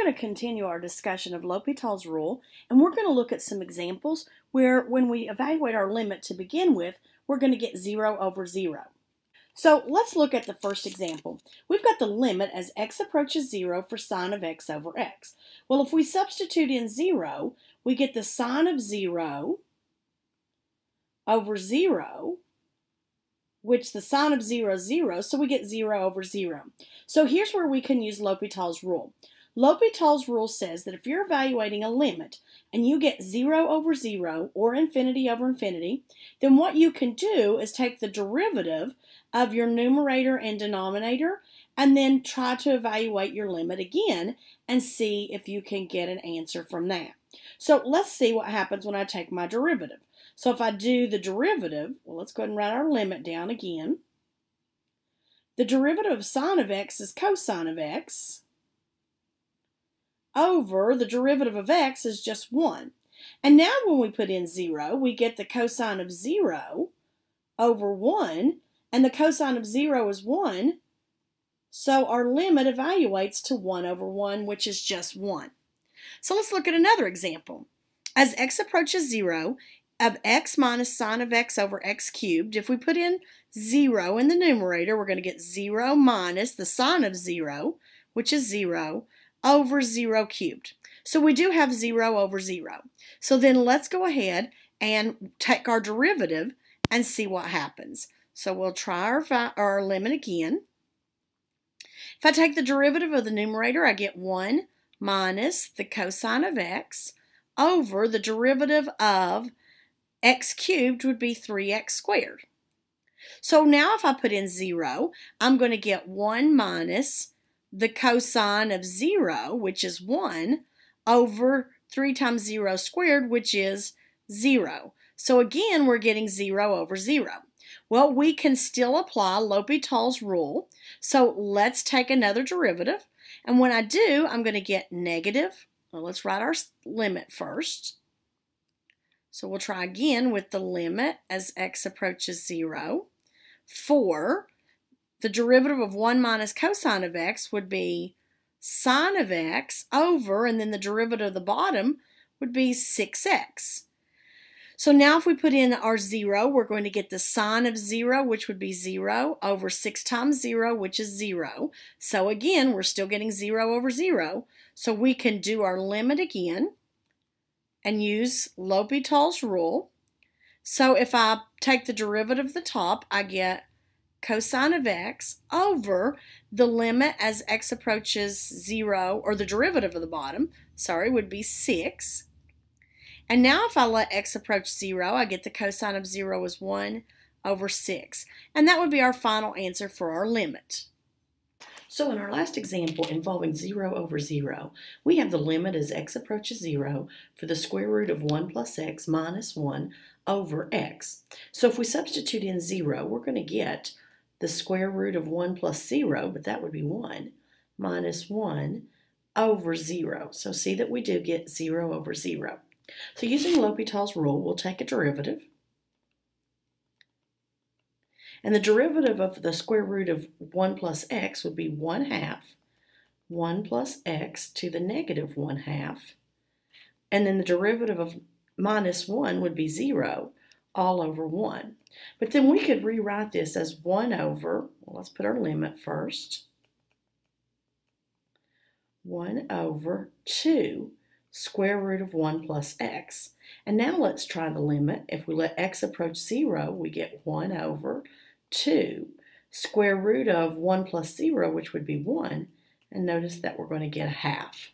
going to continue our discussion of L'Hopital's rule, and we're going to look at some examples where when we evaluate our limit to begin with, we're going to get 0 over 0. So let's look at the first example. We've got the limit as x approaches 0 for sine of x over x. Well, if we substitute in 0, we get the sine of 0 over 0, which the sine of 0 is 0, so we get 0 over 0. So here's where we can use L'Hopital's rule. L'Hopital's rule says that if you're evaluating a limit and you get 0 over 0 or infinity over infinity, then what you can do is take the derivative of your numerator and denominator and then try to evaluate your limit again and see if you can get an answer from that. So let's see what happens when I take my derivative. So if I do the derivative, well, let's go ahead and write our limit down again. The derivative of sine of x is cosine of x over the derivative of x is just 1. And now when we put in 0, we get the cosine of 0 over 1, and the cosine of 0 is 1, so our limit evaluates to 1 over 1, which is just 1. So let's look at another example. As x approaches 0, of x minus sine of x over x cubed, if we put in 0 in the numerator, we're going to get 0 minus the sine of 0, which is 0, over 0 cubed. So we do have 0 over 0. So then let's go ahead and take our derivative and see what happens. So we'll try our limit again. If I take the derivative of the numerator, I get 1 minus the cosine of x over the derivative of x cubed would be 3x squared. So now if I put in 0, I'm going to get 1 minus the cosine of 0, which is 1, over 3 times 0 squared, which is 0. So again, we're getting 0 over 0. Well, we can still apply L'Hopital's rule. So let's take another derivative. And when I do, I'm going to get negative. Well, let's write our limit first. So we'll try again with the limit as x approaches 0. For the derivative of 1 minus cosine of x would be sine of x over, and then the derivative of the bottom would be 6x. So now if we put in our 0, we're going to get the sine of 0, which would be 0, over 6 times 0, which is 0. So again, we're still getting 0 over 0. So we can do our limit again and use L'Hopital's rule. So if I take the derivative of the top, I get cosine of x over the limit as x approaches 0, or the derivative of the bottom, sorry, would be 6. And now if I let x approach 0, I get the cosine of 0 is 1 over 6. And that would be our final answer for our limit. So in our last example involving 0 over 0, we have the limit as x approaches 0 for the square root of 1 plus x minus 1 over x. So if we substitute in 0, we're going to get the square root of 1 plus 0, but that would be 1, minus 1 over 0. So see that we do get 0 over 0. So using L'Hopital's rule, we'll take a derivative. And the derivative of the square root of 1 plus x would be 1/2, 1 plus x to the negative 1/2. And then the derivative of minus 1 would be 0, all over 1. But then we could rewrite this as 1 over, well, let's put our limit first, 1 over 2 square root of 1 plus x. And now let's try the limit. If we let x approach 0, we get 1 over 2 square root of 1 plus 0, which would be 1. And notice that we're going to get 1/2.